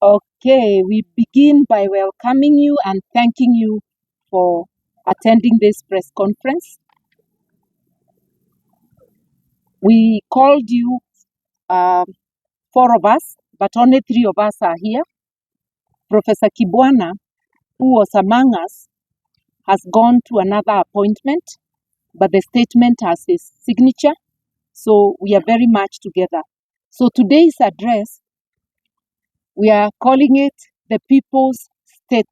Okay, we begin by welcoming you and thanking you for attending this press conference. We called you, four of us, but only three of us are here. Professor Kibwana, who was among us, has gone to another appointment, but the statement has his signature, so we are very much together. So today's address, we are calling it the People's State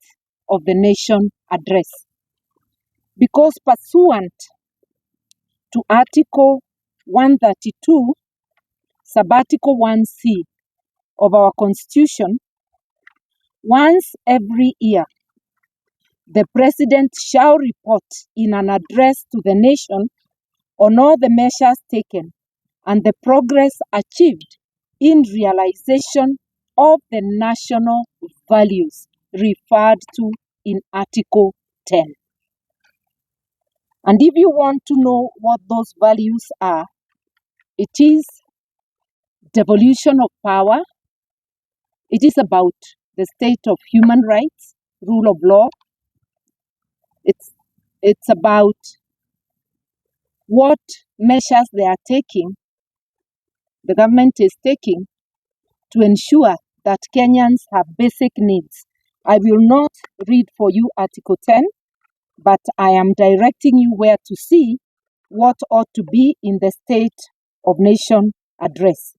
of the Nation Address. Because pursuant to Article 132, Subarticle 1C of our Constitution, once every year, the President shall report in an address to the nation on all the measures taken and the progress achieved in realization of the national values referred to in Article 10. And if you want to know what those values are, it is devolution of power. It is about the state of human rights, rule of law. It's about what measures they are taking, the government is taking to ensure that Kenyans have basic needs. I will not read for you Article 10, but I am directing you where to see what ought to be in the State of Nation address.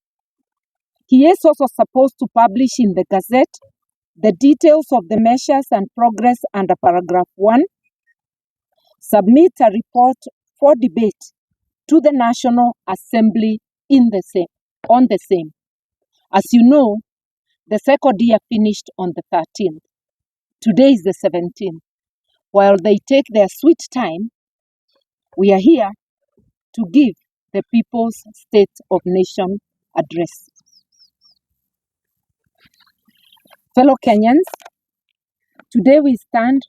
He is also supposed to publish in the Gazette the details of the measures and progress under paragraph 1, submit a report for debate to the National Assembly on the same. As you know, the second year finished on the 13th. Today is the 17th. While they take their sweet time, we are here to give the People's State of Nation address. Fellow Kenyans, today we stand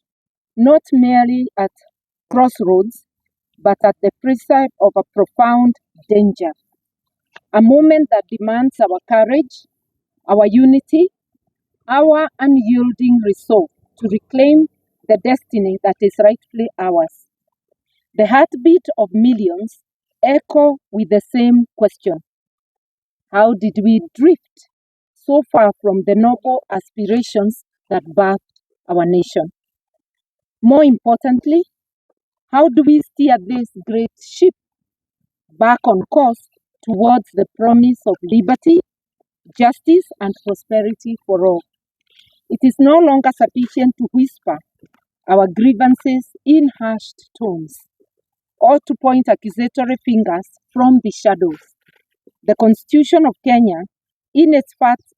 not merely at crossroads, but at the precipice of a profound danger. A moment that demands our courage, our unity, our unyielding resolve to reclaim the destiny that is rightfully ours. The heartbeat of millions echo with the same question. How did we drift so far from the noble aspirations that birthed our nation? More importantly, how do we steer this great ship back on course towards the promise of liberty, justice, and prosperity for all? It is no longer sufficient to whisper our grievances in hushed tones or to point accusatory fingers from the shadows. The Constitution of Kenya, in its first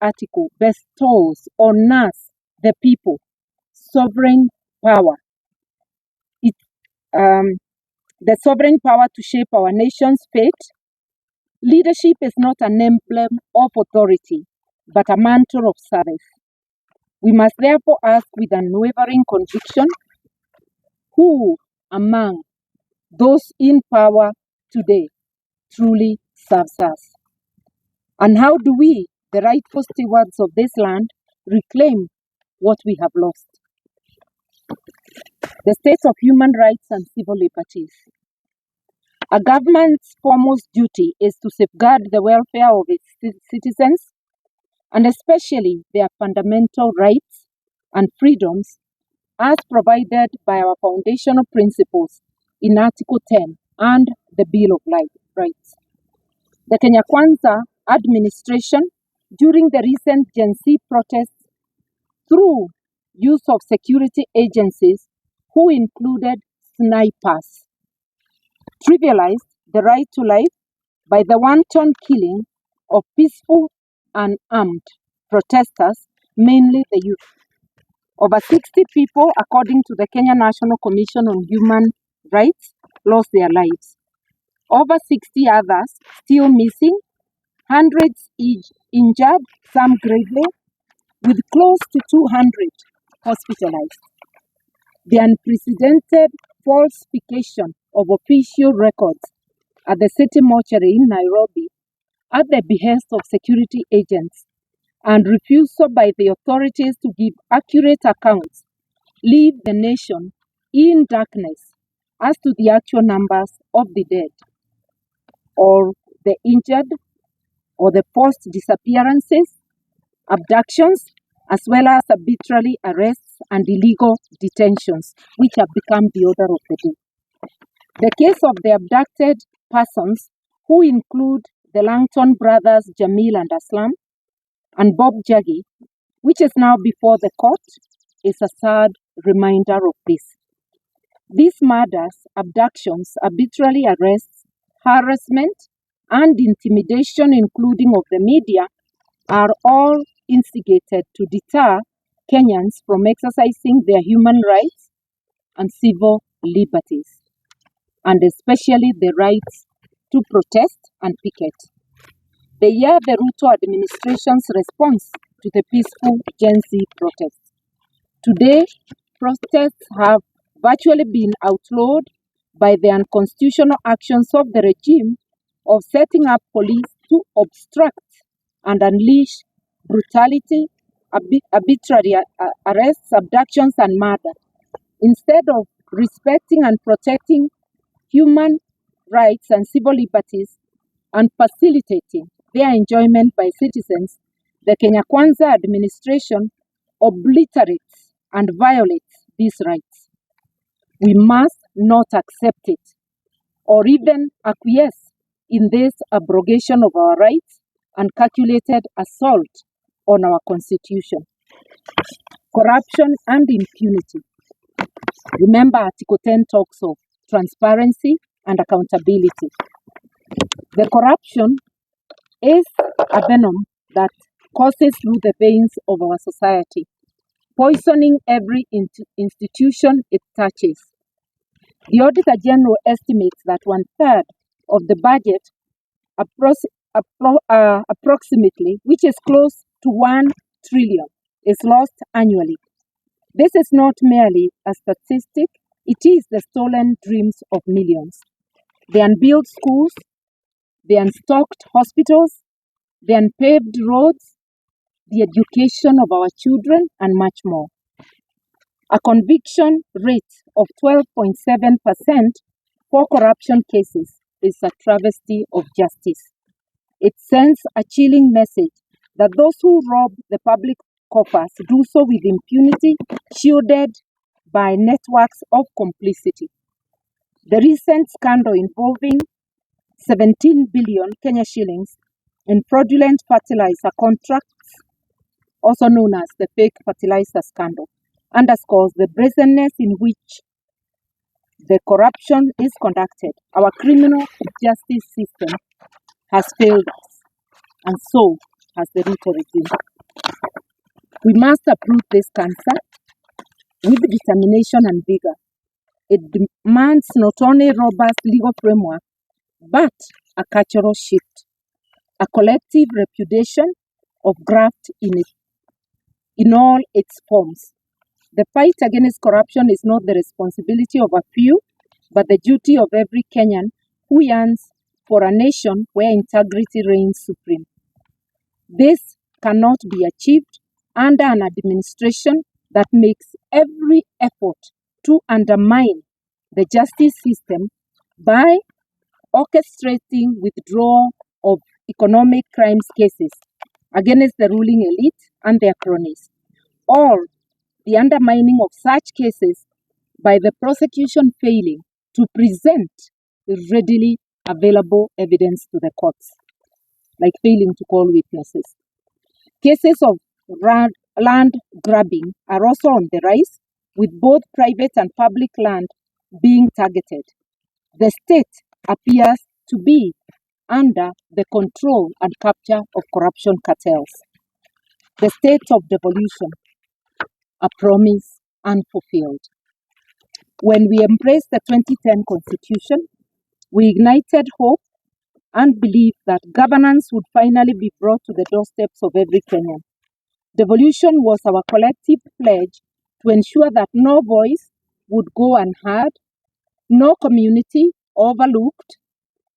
article, bestows on us, the people, sovereign power. The sovereign power to shape our nation's fate. Leadership is not an emblem of authority, but a mantle of service. We must therefore ask with unwavering conviction, who among those in power today truly serves us? And how do we, the rightful stewards of this land, reclaim what we have lost? The state of human rights and civil liberties. A government's foremost duty is to safeguard the welfare of its citizens, and especially their fundamental rights and freedoms as provided by our foundational principles in Article 10 and the Bill of Rights. The Kenya Kwanza administration, during the recent Gen Z protests, through use of security agencies who included snipers, trivialized the right to life by the wanton killing of peaceful and armed protesters, mainly the youth. Over 60 people, according to the Kenya National Commission on Human Rights, lost their lives. Over 60 others still missing, hundreds injured, some gravely, with close to 200 hospitalized. The unprecedented falsification of official records at the city mortuary in Nairobi at the behest of security agents and refusal by the authorities to give accurate accounts leave the nation in darkness as to the actual numbers of the dead or the injured or the forced disappearances, abductions, as well as arbitrary arrests and illegal detentions, which have become the order of the day. The case of the abducted persons, who include the Langton brothers Jamil and Aslam, and Bob Jaggi, which is now before the court, is a sad reminder of this. These murders, abductions, arbitrary arrests, harassment, and intimidation, including of the media, are all instigated to deter Kenyans from exercising their human rights and civil liberties, and especially the rights to protest and picket. They are the RUTO administration's response to the peaceful Gen Z protests. Today, protests have virtually been outlawed by the unconstitutional actions of the regime of setting up police to obstruct and unleash brutality, arbitrary arrests, abductions, and murder, instead of respecting and protecting human rights and civil liberties and facilitating their enjoyment by citizens. The Kenya Kwanza administration obliterates and violates these rights. We must not accept it or even acquiesce in this abrogation of our rights and calculated assault on our constitution. Corruption and impunity. Remember, Article 10 talks of transparency and accountability. The corruption is a venom that courses through the veins of our society, poisoning every institution it touches. The Auditor General estimates that 1/3 of the budget, approximately, which is close to 1 trillion, is lost annually. This is not merely a statistic, it is the stolen dreams of millions. The unbuilt schools, the unstocked hospitals, the unpaved roads, the education of our children, and much more. A conviction rate of 12.7% for corruption cases is a travesty of justice. It sends a chilling message that those who rob the public coffers do so with impunity, shielded by networks of complicity. The recent scandal involving 17 billion Kenya shillings in fraudulent fertilizer contracts, also known as the fake fertilizer scandal, underscores the brazenness in which the corruption is conducted. Our criminal justice system has failed us, and so has the RUTO regime. We must uproot this cancer with determination and vigor. It demands not only robust legal framework, but a cultural shift, a collective repudiation of graft in all its forms. The fight against corruption is not the responsibility of a few, but the duty of every Kenyan who yearns for a nation where integrity reigns supreme. This cannot be achieved under an administration that makes every effort to undermine the justice system by orchestrating withdrawal of economic crimes cases against the ruling elite and their cronies, or the undermining of such cases by the prosecution failing to present readily available evidence to the courts, like failing to call witnesses. Cases of land grabbing are also on the rise, with both private and public land being targeted. The state appears to be under the control and capture of corruption cartels. The state of devolution, a promise unfulfilled. When we embraced the 2010 Constitution, we ignited hope and belief that governance would finally be brought to the doorsteps of every Kenyan. Devolution was our collective pledge to ensure that no voice would go unheard, no community overlooked.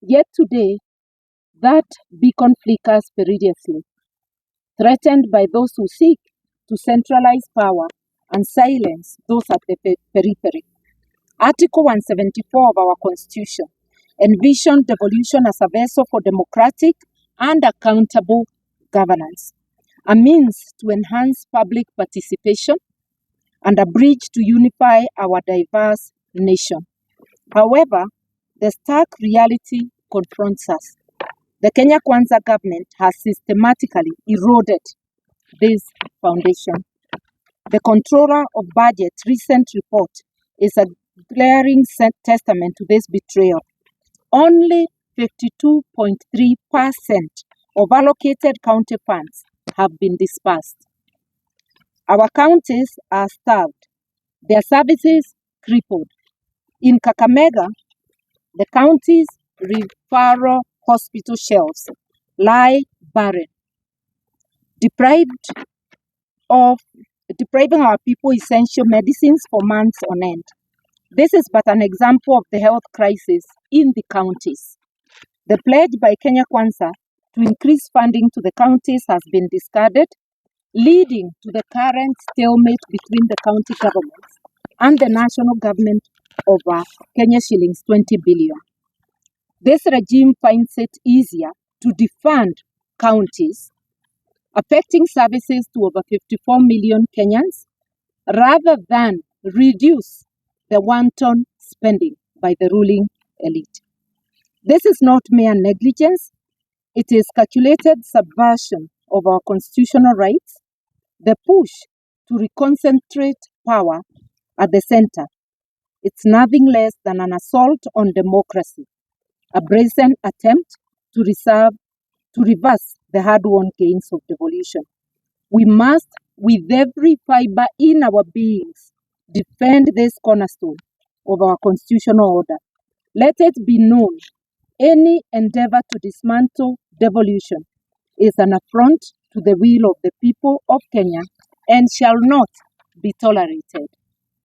Yet today, that beacon flickers periodically. threatened by those who seek to centralize power and silence those at the periphery. Article 174 of our Constitution envisioned devolution as a vessel for democratic and accountable governance, a means to enhance public participation, and a bridge to unify our diverse nation. However, the stark reality confronts us. The Kenya Kwanza government has systematically eroded this foundation. The Controller of Budget's recent report is a glaring testament to this betrayal. Only 52.3% of allocated county funds have been disbursed. Our counties are starved, their services crippled. In Kakamega, the county's referral hospital shelves lie barren, depriving our people essential medicines for months on end. This is but an example of the health crisis in the counties. The pledge by Kenya Kwanza to increase funding to the counties has been discarded, leading to the current stalemate between the county governments and the national government over Kenya shillings 20 billion. This regime finds it easier to defund counties, affecting services to over 54 million Kenyans, rather than reduce the wanton spending by the ruling elite. This is not mere negligence, it is calculated subversion of our constitutional rights, the push to reconcentrate power at the center. It's nothing less than an assault on democracy, a brazen attempt to reverse the hard-won gains of devolution. We must, with every fiber in our beings, defend this cornerstone of our constitutional order. Let it be known, any endeavor to dismantle devolution is an affront to the will of the people of Kenya and shall not be tolerated.